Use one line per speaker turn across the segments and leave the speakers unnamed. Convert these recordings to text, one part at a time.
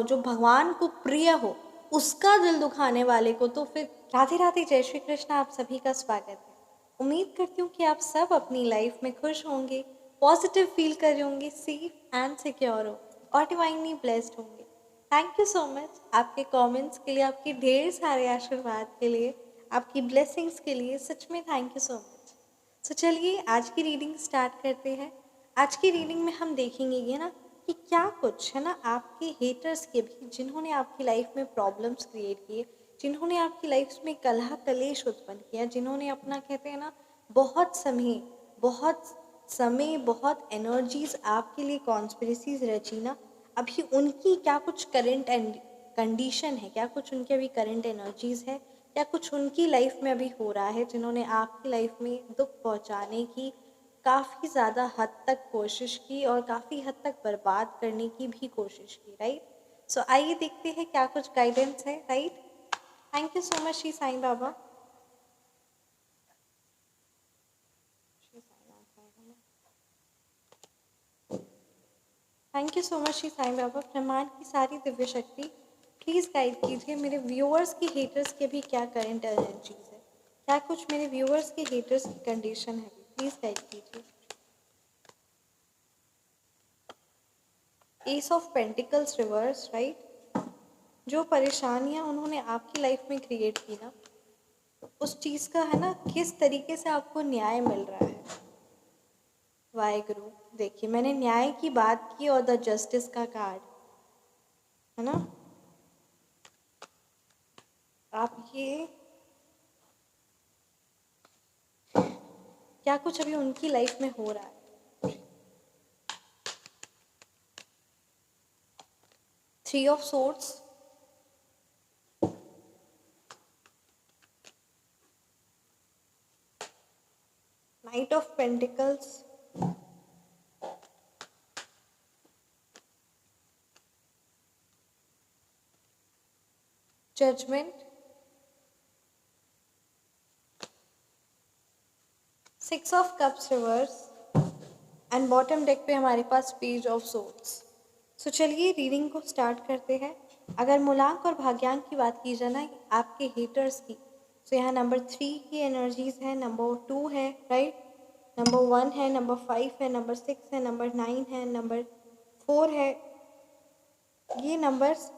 हो, जो भगवान को प्रिय हो, उसका दिल दुखाने वाले को तो फिर राधे राधे, जय श्री कृष्ण। आप सभी का स्वागत है। उम्मीद करती हूँ कि आप सब अपनी लाइफ में खुश होंगे, पॉजिटिव फील कर रहे होंगे, सेफ एंड सिक्योर हो और डिवाइनली ब्लेस्ड होंगे। थैंक यू सो मच आपके कमेंट्स के लिए, आपके ढेर सारे आशीर्वाद के लिए, आपकी ब्लेसिंग्स के लिए। सच में थैंक यू सो मच। तो चलिए आज की रीडिंग स्टार्ट करते हैं। आज की रीडिंग में हम देखेंगे ये ना कि क्या कुछ है ना आपके हेटर्स के भी, जिन्होंने आपकी लाइफ में प्रॉब्लम्स क्रिएट किए, जिन्होंने आपकी लाइफ में कलह कलेश उत्पन्न किया, जिन्होंने अपना कहते हैं ना बहुत समय बहुत एनर्जीज आपके लिए कॉन्स्पिरेसीज रची ना, अभी उनकी क्या कुछ करंट एंड कंडीशन है, क्या कुछ उनके अभी करंट एनर्जीज है, क्या कुछ उनकी लाइफ में अभी हो रहा है, जिन्होंने आपकी लाइफ में दुख पहुंचाने की काफ़ी ज़्यादा हद तक कोशिश की और काफ़ी हद तक बर्बाद करने की भी कोशिश की। राइट। सो आइए देखते हैं क्या कुछ गाइडेंस है। Right. Thank you so much Shri Sai Baba. Thank you so much Shri Sai Baba. ब्रह्मांड की सारी दिव्य शक्ति प्लीज़ गाइड कीजिए मेरे व्यूअर्स की हेटर्स के भी क्या करंट एनर्जीज है, क्या कुछ मेरे व्यूअर्स के हेटर्स की कंडीशन है, प्लीज़ गाइड कीजिए। S of pentacles reverse. Right. जो परेशानियां उन्होंने आपकी लाइफ में क्रिएट की ना, उस चीज़ का है ना किस तरीके से आपको न्याय मिल रहा है। वाहेगुरु। देखिए मैंने न्याय की बात की और द जस्टिस का कार्ड है ना, आप ये क्या कुछ अभी उनकी लाइफ में हो रहा है। 3 of swords, knight of pentacles, judgement, 6 of cups reverse and bottom deck पे हमारे पास पेज ऑफ सोर्ड्स। सो चलिए रीडिंग को स्टार्ट करते हैं। अगर मूलांक और भाग्यांक की बात की जाए ना आपके हेटर्स की, तो यहाँ नंबर 3 की एनर्जीज है, नंबर 2 है, राइट, नंबर 1 है, नंबर 5 है, नंबर 6 है, नंबर 9 है, नंबर 4 है। ये नंबर्स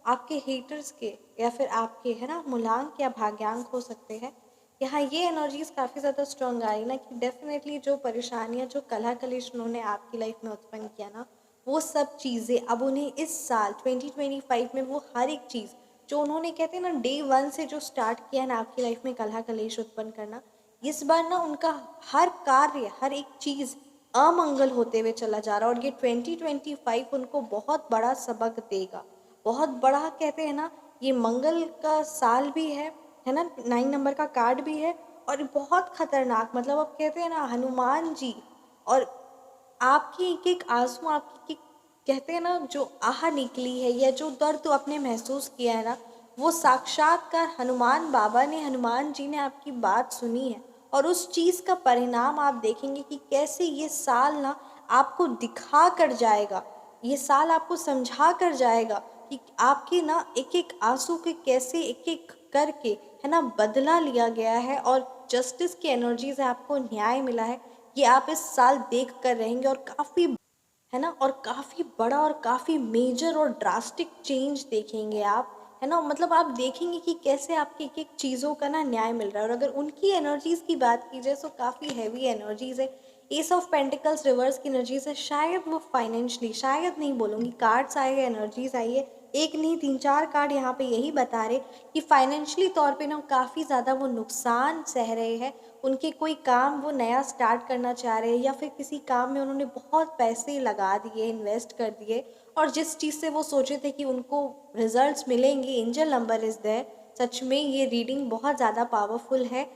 आपके हेटर्स के या फिर आपके है ना मूलांक या भाग्यांक हो सकते हैं। यहाँ ये एनर्जीज काफ़ी ज़्यादा स्ट्रॉन्ग आ रही ना कि डेफिनेटली जो परेशानियाँ, जो कलह कलेश उन्होंने आपकी लाइफ में उत्पन्न किया ना, वो सब चीज़ें अब उन्हें इस साल 2025 में वो हर एक चीज़ जो उन्होंने कहते हैं ना डे 1 से जो स्टार्ट किया है ना आपकी लाइफ में कलह कलेश उत्पन्न करना, इस बार ना उनका हर कार्य, हर एक चीज़ अमंगल होते हुए चला जा रहा है और ये 2025 उनको बहुत बड़ा सबक देगा। बहुत बड़ा कहते हैं ना, ये मंगल का साल भी है ना, 9 नंबर का कार्ड भी है और बहुत खतरनाक, मतलब अब कहते हैं ना हनुमान जी, और आपकी एक एक आंसू, आपकी कहते हैं ना जो आह निकली है या जो दर्द तो आपने महसूस किया है ना, वो साक्षात्कार हनुमान बाबा ने, हनुमान जी ने आपकी बात सुनी है और उस चीज़ का परिणाम आप देखेंगे कि कैसे ये साल ना आपको दिखा कर जाएगा, ये साल आपको समझा कर जाएगा कि आपके ना एक एक आंसू के कैसे एक एक करके है ना बदला लिया गया है और जस्टिस की एनर्जी से आपको न्याय मिला है। ये आप इस साल देख कर रहेंगे और काफ़ी है ना, और काफ़ी बड़ा और काफ़ी मेजर और ड्रास्टिक चेंज देखेंगे आप, है ना, मतलब आप देखेंगे कि कैसे आपकी एक एक चीज़ों का ना न्याय मिल रहा है। और अगर उनकी एनर्जीज़ की बात की जाए तो काफ़ी हैवी एनर्जीज़ है। एस ऑफ पेंटिकल्स रिवर्स की एनर्जीज है, शायद वो फाइनेंशियली, शायद नहीं बोलूँगी, कार्ड्स आए हैं, एनर्जीज आई है, एक नहीं 3-4 कार्ड यहाँ पे यही बता रहे कि फाइनेंशियली तौर पे ना काफ़ी ज़्यादा वो नुकसान सह रहे हैं। उनके कोई काम वो नया स्टार्ट करना चाह रहे हैं या फिर किसी काम में उन्होंने बहुत पैसे लगा दिए, इन्वेस्ट कर दिए, और जिस चीज़ से वो सोचे थे कि उनको रिजल्ट्स मिलेंगे, एंजल नंबर इज़ देयर। सच में ये रीडिंग बहुत ज़्यादा पावरफुल है।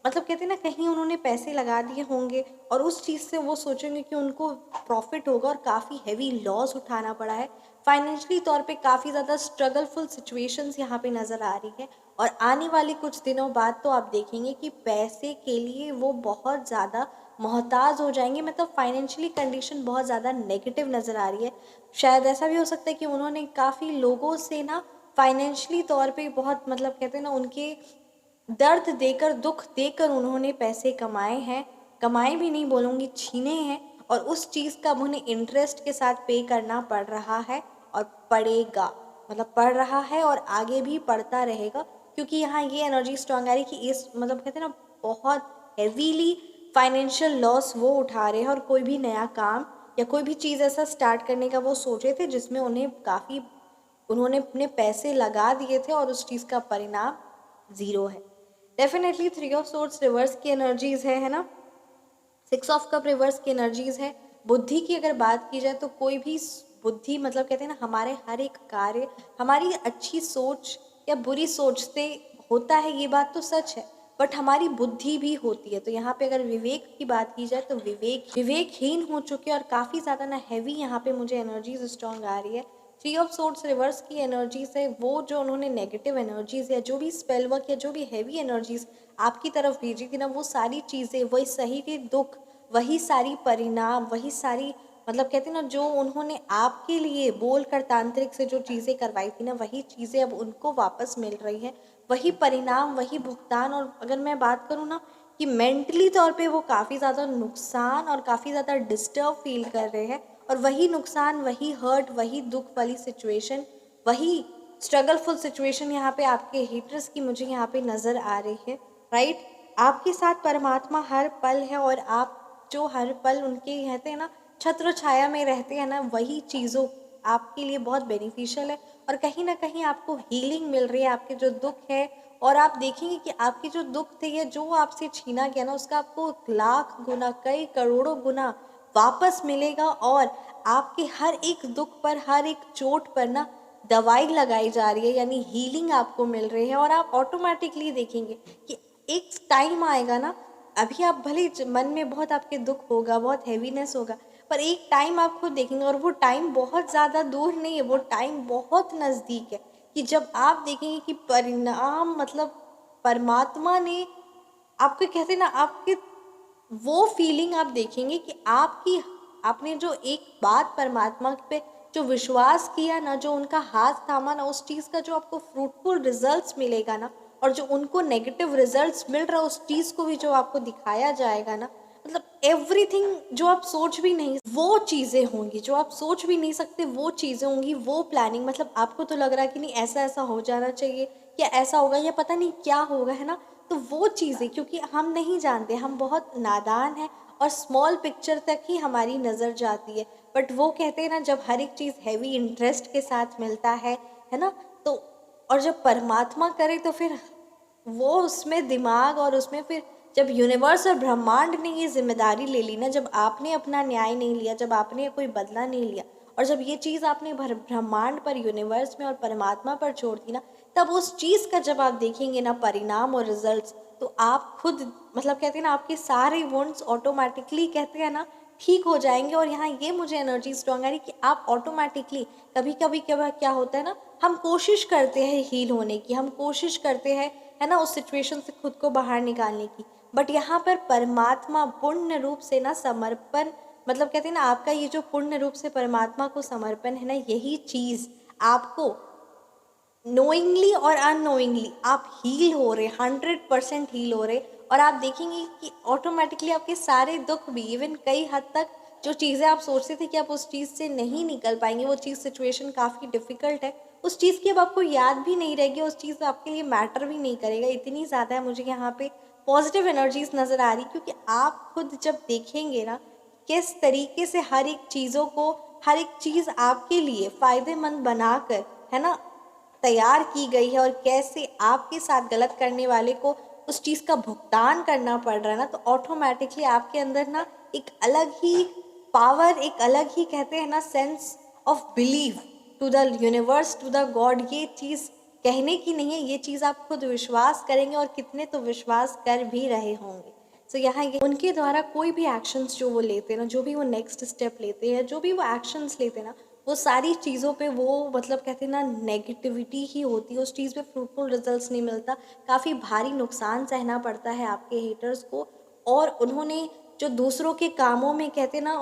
मतलब कहते हैं ना कहीं उन्होंने पैसे लगा दिए होंगे और उस चीज़ से वो सोचेंगे कि उनको प्रॉफिट होगा और काफ़ी हैवी लॉस उठाना पड़ा है। फाइनेंशियली तौर पे काफ़ी ज़्यादा स्ट्रगलफुल सिचुएशंस यहाँ पे नज़र आ रही है और आने वाले कुछ दिनों बाद तो आप देखेंगे कि पैसे के लिए वो बहुत ज़्यादा मोहताज हो जाएंगे, मतलब फाइनेंशियली कंडीशन बहुत ज़्यादा नेगेटिव नज़र आ रही है। शायद ऐसा भी हो सकता है कि उन्होंने काफ़ी लोगों से ना फाइनेंशियली तौर पे बहुत, मतलब कहते हैं ना, उनके दर्द देकर, दुख देकर उन्होंने पैसे कमाए हैं। कमाए भी नहीं बोलूँगी, छीने हैं, और उस चीज़ का अब उन्हें इंटरेस्ट के साथ पे करना पड़ रहा है और पड़ेगा, मतलब पड़ रहा है और आगे भी पड़ता रहेगा, क्योंकि यहाँ ये एनर्जी स्ट्रांग आ रही है कि इस, मतलब कहते हैं ना, बहुत हैवीली फाइनेंशियल लॉस वो उठा रहे हैं, और कोई भी नया काम या कोई भी चीज़ ऐसा स्टार्ट करने का वो सोचे थे जिसमें उन्होंने अपने पैसे लगा दिए थे और उस चीज़ का परिणाम ज़ीरो है। Definitely three of swords reverse की एनर्जीज है ना। सिक्स ऑफ कप रिवर्स की एनर्जीज है। बुद्धि की अगर बात की जाए तो कोई भी बुद्धि, मतलब कहते हैं ना, हमारे हर एक कार्य हमारी अच्छी सोच या बुरी सोच से होता है, ये बात तो सच है, बट हमारी बुद्धि भी होती है। तो यहाँ पे अगर विवेक की बात की जाए तो विवेकहीन हो चुके हैं, और काफ़ी ज़्यादा ना हैवी यहाँ पे मुझे एनर्जीज स्ट्रॉन्ग आ रही है। थ्री ऑफ सोर्ड्स रिवर्स की एनर्जीज है, वो जो उन्होंने नेगेटिव एनर्जीज या जो भी स्पेल वर्क या जो भी हैवी एनर्जीज आपकी तरफ भेजी थी ना, वो सारी चीज़ें, वही सही के दुख, वही सारी परिणाम, वही सारी, मतलब कहते हैं ना, जो उन्होंने आपके लिए बोलकर तांत्रिक से जो चीज़ें करवाई थी ना, वही चीज़ें अब उनको वापस मिल रही हैं, वही परिणाम, वही भुगतान। और अगर मैं बात करूँ ना कि मेंटली तौर पे वो काफ़ी ज़्यादा नुकसान और काफ़ी ज़्यादा डिस्टर्ब फील कर रहे हैं, और वही नुकसान, वही हर्ट, वही दुख वाली सिचुएशन, वही स्ट्रगलफुल सिचुएशन यहाँ पे आपके हेटर्स की मुझे यहाँ पे नज़र आ रही है, राइट। आपके साथ परमात्मा हर पल है, और आप जो हर पल उनके कहते हैं ना छत्र छाया में रहते हैं ना, वही चीज़ों आपके लिए बहुत बेनिफिशियल है, और कहीं ना कहीं आपको हीलिंग मिल रही है आपके जो दुख है। और आप देखेंगे कि आपके जो दुख थे या जो आपसे छीना गया ना, उसका आपको लाख गुना, कई करोड़ों गुना वापस मिलेगा, और आपके हर एक दुख पर, हर एक चोट पर ना दवाई लगाई जा रही है, यानी हीलिंग आपको मिल रही है। और आप ऑटोमेटिकली देखेंगे कि एक टाइम आएगा ना, अभी आप भले मन में बहुत आपके दुख होगा, बहुत हैवीनेस होगा, पर एक टाइम आप खुद देखेंगे, और वो टाइम बहुत ज़्यादा दूर नहीं है, वो टाइम बहुत नज़दीक है, कि जब आप देखेंगे कि परिणाम, मतलब परमात्मा ने आपको, कहते हैं ना, आपके वो फीलिंग आप देखेंगे कि आपने जो एक बात परमात्मा पे जो विश्वास किया ना, जो उनका हाथ थामा ना, उस चीज़ का जो आपको फ्रूटफुल रिजल्ट्स मिलेगा ना, और जो उनको नेगेटिव रिजल्ट्स मिल रहा है उस चीज़ को भी जो आपको दिखाया जाएगा ना, मतलब एवरीथिंग जो आप सोच भी नहीं, वो चीज़ें होंगी जो आप सोच भी नहीं सकते, वो चीज़ें होंगी, वो प्लानिंग, मतलब आपको तो लग रहा है कि नहीं ऐसा ऐसा हो जाना चाहिए, या ऐसा होगा, या पता नहीं क्या होगा, है ना। तो वो चीज़ें, क्योंकि हम नहीं जानते, हम बहुत नादान हैं, और स्मॉल पिक्चर तक ही हमारी नज़र जाती है, बट वो कहते हैं ना, जब हर एक चीज़ हैवी इंटरेस्ट के साथ मिलता है ना, तो और जब परमात्मा करे तो फिर वो उसमें दिमाग, और उसमें फिर जब यूनिवर्स और ब्रह्मांड ने ये जिम्मेदारी ले ली ना, जब आपने अपना न्याय नहीं लिया, जब आपने कोई बदला नहीं लिया, और जब ये चीज़ आपने ब्रह्मांड पर, यूनिवर्स में और परमात्मा पर छोड़ दी ना, तब उस चीज़ का जब आप देखेंगे ना परिणाम और रिजल्ट्स, तो आप खुद, मतलब कहते हैं ना, आपके सारे वुंड्स ऑटोमेटिकली, कहते हैं ना, ठीक हो जाएंगे। और यहाँ ये मुझे एनर्जी स्ट्रॉन्ग आ रही कि आप ऑटोमेटिकली, कभी कभी क्या होता है ना, हम कोशिश करते हैं हील होने की, हम कोशिश करते हैं, है ना, उस सिचुएशन से खुद को बाहर निकालने की, बट यहाँ पर परमात्मा पूर्ण रूप से ना समर्पण, मतलब कहते हैं ना, आपका ये जो पूर्ण रूप से परमात्मा को समर्पण है ना, यही चीज़ आपको नोइंगली और अननोइंगली आप हील हो रहे, 100% हील हो रहे, और आप देखेंगे कि ऑटोमेटिकली आपके सारे दुख भी, इवन कई हद तक जो चीज़ें आप सोचते थे कि आप उस चीज़ से नहीं निकल पाएंगे, वो चीज़, सिचुएशन काफ़ी डिफ़िकल्ट है, उस चीज़ की अब आपको याद भी नहीं रहेगी, उस चीज़ आपके लिए मैटर भी नहीं करेगा, इतनी ज़्यादा है मुझे यहाँ पे पॉजिटिव एनर्जीज नज़र आ रही, क्योंकि आप खुद जब देखेंगे ना किस तरीके से हर एक चीज़ों को, हर एक चीज़ आपके लिए फ़ायदेमंद बनाकर, है ना, तैयार की गई है, और कैसे आपके साथ गलत करने वाले को उस चीज़ का भुगतान करना पड़ रहा है ना, तो ऑटोमेटिकली आपके अंदर ना एक अलग ही पावर, एक अलग ही, कहते हैं ना, sense of believe to the universe, to the god, ये चीज़ कहने की नहीं है, ये चीज़ आप खुद विश्वास करेंगे, और कितने तो विश्वास कर भी रहे होंगे। सो यहाँ ये उनके द्वारा कोई भी एक्शंस जो वो लेते हैं ना, जो भी वो नेक्स्ट स्टेप लेते हैं, जो भी वो एक्शंस लेते हैं ना, वो सारी चीज़ों पे वो, मतलब कहते हैं ना, नेगेटिविटी ही होती है, उस चीज़ पे फ्रूटफुल रिजल्ट्स नहीं मिलता, काफ़ी भारी नुकसान सहना पड़ता है आपके हेटर्स को। और उन्होंने जो दूसरों के कामों में कहते ना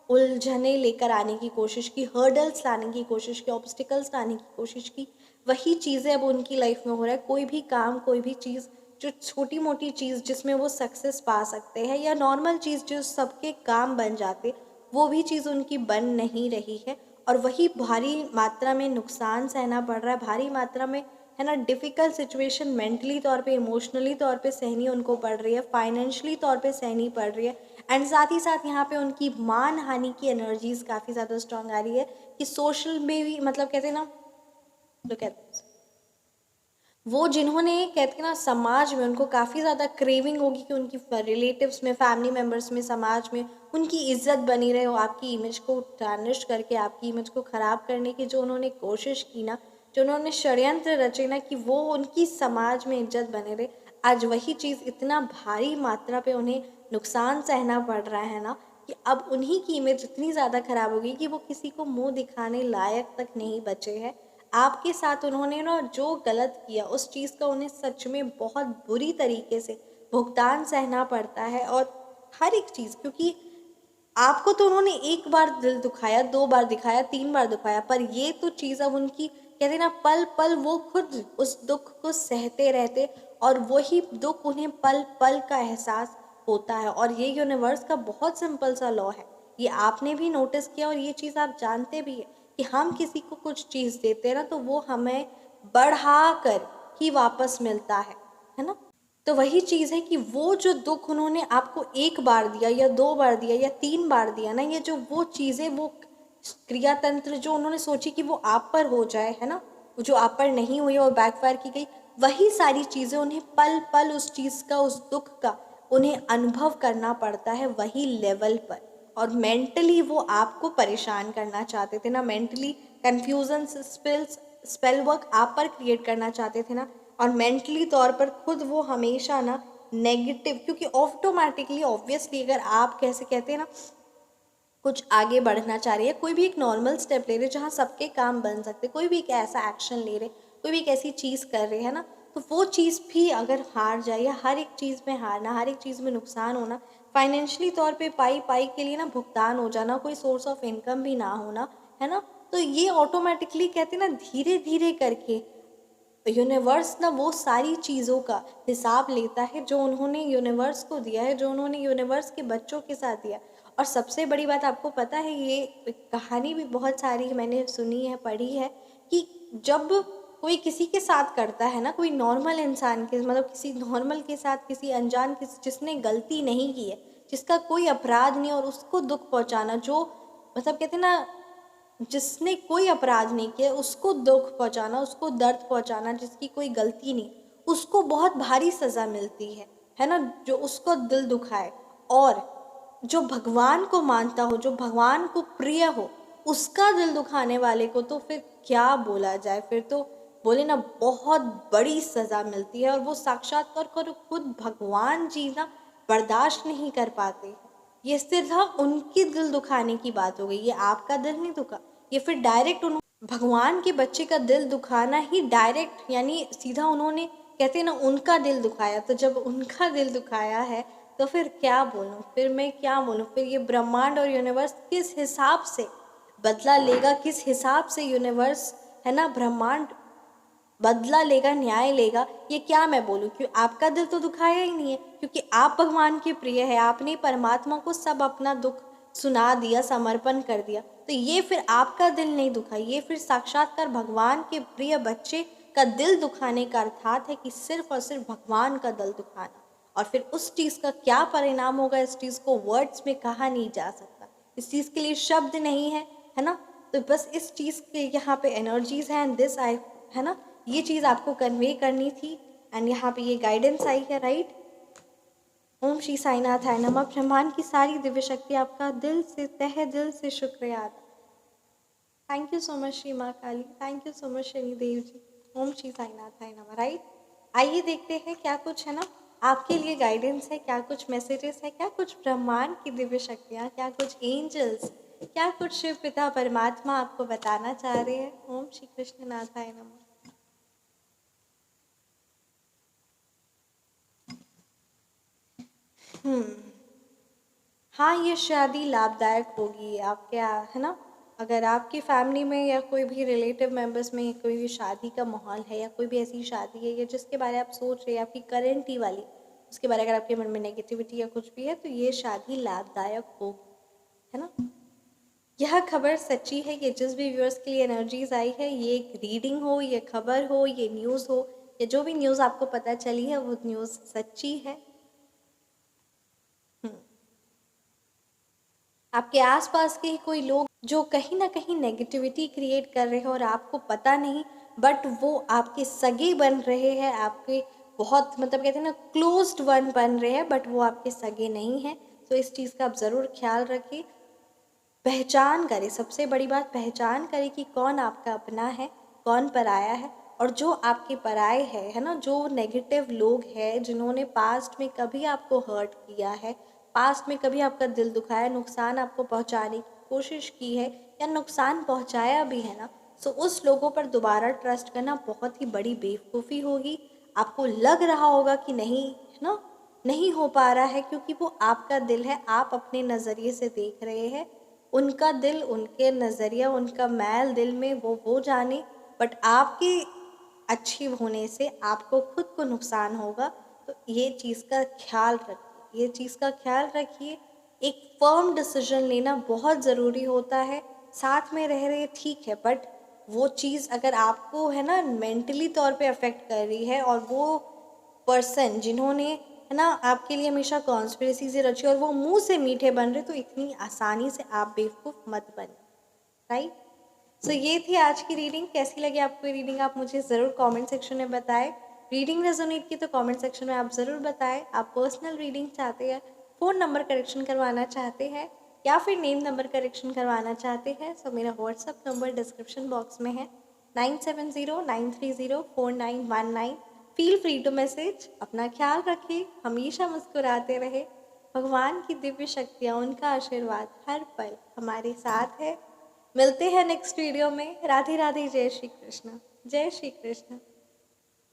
उलझने लेकर आने की कोशिश की, हर्डल्स लाने की कोशिश की, ऑब्स्टिकल्स लाने की कोशिश की, वही चीज़ें अब उनकी लाइफ में हो रहा है। कोई भी काम, कोई भी चीज़, जो छोटी मोटी चीज़ जिसमें वो सक्सेस पा सकते हैं, या नॉर्मल चीज़ जो सबके काम बन जाते, वो भी चीज़ उनकी बन नहीं रही है। और वही भारी मात्रा में नुकसान सहना पड़ रहा है, भारी मात्रा में, है ना, डिफ़िकल्ट सिचुएशन मेंटली तौर पे, इमोशनली तौर पे सहनी उनको पड़ रही है, फाइनेंशियली तौर पे सहनी पड़ रही है। एंड साथ ही साथ यहाँ पे उनकी मान हानि की एनर्जीज काफ़ी ज़्यादा स्ट्रांग आ रही है कि सोशल में भी, मतलब कहते हैं ना, जो कहते हैं वो जिन्होंने, कहते हैं ना, समाज में उनको काफ़ी ज़्यादा क्रेविंग होगी कि उनकी रिलेटिव्स में, फैमिली मेम्बर्स में, समाज में उनकी इज्जत बनी रहे हो, आपकी इमेज को टार्निश करके, आपकी इमेज को ख़राब करने की जो उन्होंने कोशिश की ना, जो उन्होंने षड्यंत्र रचे ना, कि वो उनकी समाज में इज्जत बने रहे, आज वही चीज़ इतना भारी मात्रा पे उन्हें नुकसान सहना पड़ रहा है ना, कि अब उन्हीं की इमेज इतनी ज़्यादा ख़राब हो गई कि वो किसी को मुंह दिखाने लायक तक नहीं बचे हैं। आपके साथ उन्होंने ना जो गलत किया, उस चीज़ का उन्हें सच में बहुत बुरी तरीके से भुगतान सहना पड़ता है। और हर एक चीज़, क्योंकि आपको तो उन्होंने एक बार दिल दुखाया, 2 बार दिखाया, 3 बार दुखाया, पर ये तो चीज़ अब उनकी, कहते हैं ना, पल पल वो खुद उस दुख को सहते रहते, और वही दुख उन्हें पल पल का एहसास होता है। और ये यूनिवर्स का बहुत सिंपल सा लॉ है, ये आपने भी नोटिस किया और ये चीज़ आप जानते भी है कि हम किसी को कुछ चीज़ देते हैं ना, तो वो हमें बढ़ा कर ही वापस मिलता है ना। तो वही चीज़ है कि वो जो दुख उन्होंने आपको एक बार दिया, या 2 बार दिया, या 3 बार दिया ना, ये जो वो चीज़ें, वो क्रिया तंत्र जो उन्होंने सोची कि वो आप पर हो जाए, है ना, वो जो आप पर नहीं हुई और बैकफायर की गई, वही सारी चीज़ें उन्हें पल पल उस चीज़ का, उस दुख का उन्हें अनुभव करना पड़ता है वही लेवल पर। और मेंटली वो आपको परेशान करना चाहते थे ना, मेंटली कन्फ्यूजन, स्पेल वर्क आप पर क्रिएट करना चाहते थे ना, और मेंटली तौर पर खुद वो हमेशा ना नेगेटिव, क्योंकि ऑटोमेटिकली, ऑब्वियसली, अगर आप कैसे कहते हैं ना, कुछ आगे बढ़ना चाह रही है, कोई भी एक नॉर्मल स्टेप ले रहे जहाँ सबके काम बन सकते, कोई भी एक ऐसा एक्शन ले रहे, कोई भी एक ऐसी चीज़ कर रहे हैं ना, तो वो चीज़ भी अगर हार जाए, या हर एक चीज़ में हारना, हर एक चीज़ में नुकसान होना, फाइनेंशियली तौर पे पाई पाई के लिए ना भुगतान हो जाना, कोई सोर्स ऑफ इनकम भी ना होना, है ना, तो ये ऑटोमेटिकली, कहते हैं ना, धीरे धीरे करके यूनिवर्स ना वो सारी चीज़ों का हिसाब लेता है जो उन्होंने यूनिवर्स को दिया है, जो उन्होंने यूनिवर्स के बच्चों के साथ दिया। और सबसे बड़ी बात आपको पता है, ये कहानी भी बहुत सारी मैंने सुनी है, पढ़ी है, कि जब कोई किसी के साथ करता है ना, कोई नॉर्मल इंसान के, मतलब किसी नॉर्मल के साथ, किसी अनजान, किसी जिसने गलती नहीं की है, जिसका कोई अपराध नहीं, और उसको दुख पहुंचाना, जो, मतलब कहते हैं ना, जिसने कोई अपराध नहीं किया उसको दुख पहुंचाना, उसको दर्द पहुंचाना, जिसकी कोई गलती नहीं, उसको बहुत भारी सज़ा मिलती है ना, जो उसको दिल दुखाए। और जो भगवान को मानता हो, जो भगवान को प्रिय हो, उसका दिल दुखाने वाले को तो फिर क्या बोला जाए, फिर तो बोले ना, बहुत बड़ी सज़ा मिलती है। और वो साक्षात्कार कर खुद भगवान जी ना बर्दाश्त नहीं कर पाते। ये सिर्फ उनकी दिल दुखाने की बात हो गई, ये आपका दिल नहीं दुखा, ये फिर डायरेक्ट भगवान के बच्चे का दिल दुखाना ही डायरेक्ट, यानी सीधा उन्होंने, कहते हैं ना, उनका दिल दुखाया। तो जब उनका दिल दुखाया है, तो फिर क्या बोलूं, फिर मैं क्या बोलूं, फिर ये ब्रह्मांड और यूनिवर्स किस हिसाब से बदला लेगा, किस हिसाब से यूनिवर्स, है ना, ब्रह्मांड बदला लेगा, न्याय लेगा, ये क्या मैं बोलूँ, क्यों आपका दिल तो दुखाया ही नहीं है, क्योंकि आप भगवान के प्रिय है, आपने परमात्मा को सब अपना दुख सुना दिया, समर्पण कर दिया, तो ये फिर आपका दिल नहीं दुखा, ये फिर साक्षात्कार भगवान के प्रिय बच्चे का दिल दुखाने का अर्थात है कि सिर्फ और सिर्फ भगवान का दिल दुखाना। और फिर उस चीज़ का क्या परिणाम होगा, इस चीज़ को वर्ड्स में कहा नहीं जा सकता, इस चीज़ के लिए शब्द नहीं है ना। तो बस इस चीज़ के यहाँ पे एनर्जीज हैं, एंड दिस आई, है ना, ये चीज़ आपको कन्वे करनी थी, एंड यहाँ पे ये गाइडेंस आई है, राइट। ओम श्री साईनाथाय नमः। ब्रह्मांड की सारी दिव्य शक्ति आपका दिल से, तहे दिल से शुक्रिया अदा। Thank you so much Shri Maa Kali, thank you so much Shanidev ji. Om Shri साईनाथाय नमः, राइट। आइए देखते हैं क्या कुछ, है ना, आपके लिए गाइडेंस है, क्या कुछ मैसेजेस है, क्या कुछ ब्रह्मांड की दिव्य शक्तियाँ, क्या कुछ एंजल्स, क्या कुछ शिव पिता परमात्मा आपको बताना चाह रहे हैं। ओम श्री कृष्ण नाथाय नमः। हाँ, ये शादी लाभदायक होगी आपके है ना? अगर आपकी फैमिली में या कोई भी रिलेटिव मेंबर्स में कोई भी शादी का माहौल है या कोई भी ऐसी शादी है या जिसके बारे में आप सोच रहे हैं, आपकी करंट ही वाली, उसके बारे में अगर आपके मन में नेगेटिविटी या कुछ भी है, तो ये शादी लाभदायक होगी, है ना? यह खबर सच्ची है। ये जिस भी व्यूअर्स के लिए एनर्जीज आई है, ये एक रीडिंग हो, ये खबर हो, ये न्यूज़ हो, या जो भी न्यूज़ आपको पता चली है वो न्यूज़ सच्ची है। आपके आसपास के ही कोई लोग जो कहीं ना कहीं नेगेटिविटी क्रिएट कर रहे हैं और आपको पता नहीं, बट वो आपके सगे बन रहे हैं, आपके बहुत मतलब कहते हैं ना क्लोज्ड वन बन रहे हैं, बट वो आपके सगे नहीं हैं। तो इस चीज़ का आप ज़रूर ख्याल रखिए, पहचान करें। सबसे बड़ी बात, पहचान करें कि कौन आपका अपना है, कौन पराया है। और जो आपके पराए है ना, जो नेगेटिव लोग हैं जिन्होंने पास्ट में कभी आपको हर्ट किया है, पास्ट में कभी आपका दिल दुखाया, नुकसान आपको पहुंचाने की कोशिश की है या नुकसान पहुंचाया भी है ना, तो उस लोगों पर दोबारा ट्रस्ट करना बहुत ही बड़ी बेवकूफ़ी होगी। आपको लग रहा होगा कि नहीं, है ना, नहीं हो पा रहा है, क्योंकि वो आपका दिल है, आप अपने नज़रिए से देख रहे हैं। उनका दिल, उनके नज़रिया, उनका मैल दिल में वो जाने, बट आपके अच्छी होने से आपको खुद को नुकसान होगा। तो ये चीज़ का ख्याल रखिए, ये चीज़ का ख्याल रखिए। एक फर्म डिसीजन लेना बहुत ज़रूरी होता है। साथ में रह रहे ठीक है, बट वो चीज़ अगर आपको है ना मेंटली तौर पे अफेक्ट कर रही है, और वो पर्सन जिन्होंने है ना आपके लिए हमेशा कॉन्स्पिरेसी से रची और वो मुंह से मीठे बन रहे, तो इतनी आसानी से आप बेवकूफ़ मत बने, राइट? सो ये थी आज की रीडिंग। कैसी लगी आपको ये रीडिंग, आप मुझे ज़रूर कमेंट सेक्शन में बताएं। रीडिंग रेजोनेट की तो कमेंट सेक्शन में आप ज़रूर बताएं। आप पर्सनल रीडिंग चाहते हैं, फ़ोन नंबर करेक्शन करवाना चाहते हैं, या फिर नेम नंबर करेक्शन करवाना चाहते हैं, तो मेरा व्हाट्सअप नंबर डिस्क्रिप्शन बॉक्स में है, 9709304919। Feel free to message. अपना ख्याल रखें, हमेशा मुस्कुराते रहे। भगवान की दिव्य शक्तियाँ, उनका आशीर्वाद हर पल हमारे साथ है। मिलते हैं नेक्स्ट वीडियो में। राधे राधे, जय श्री कृष्ण, जय श्री कृष्ण।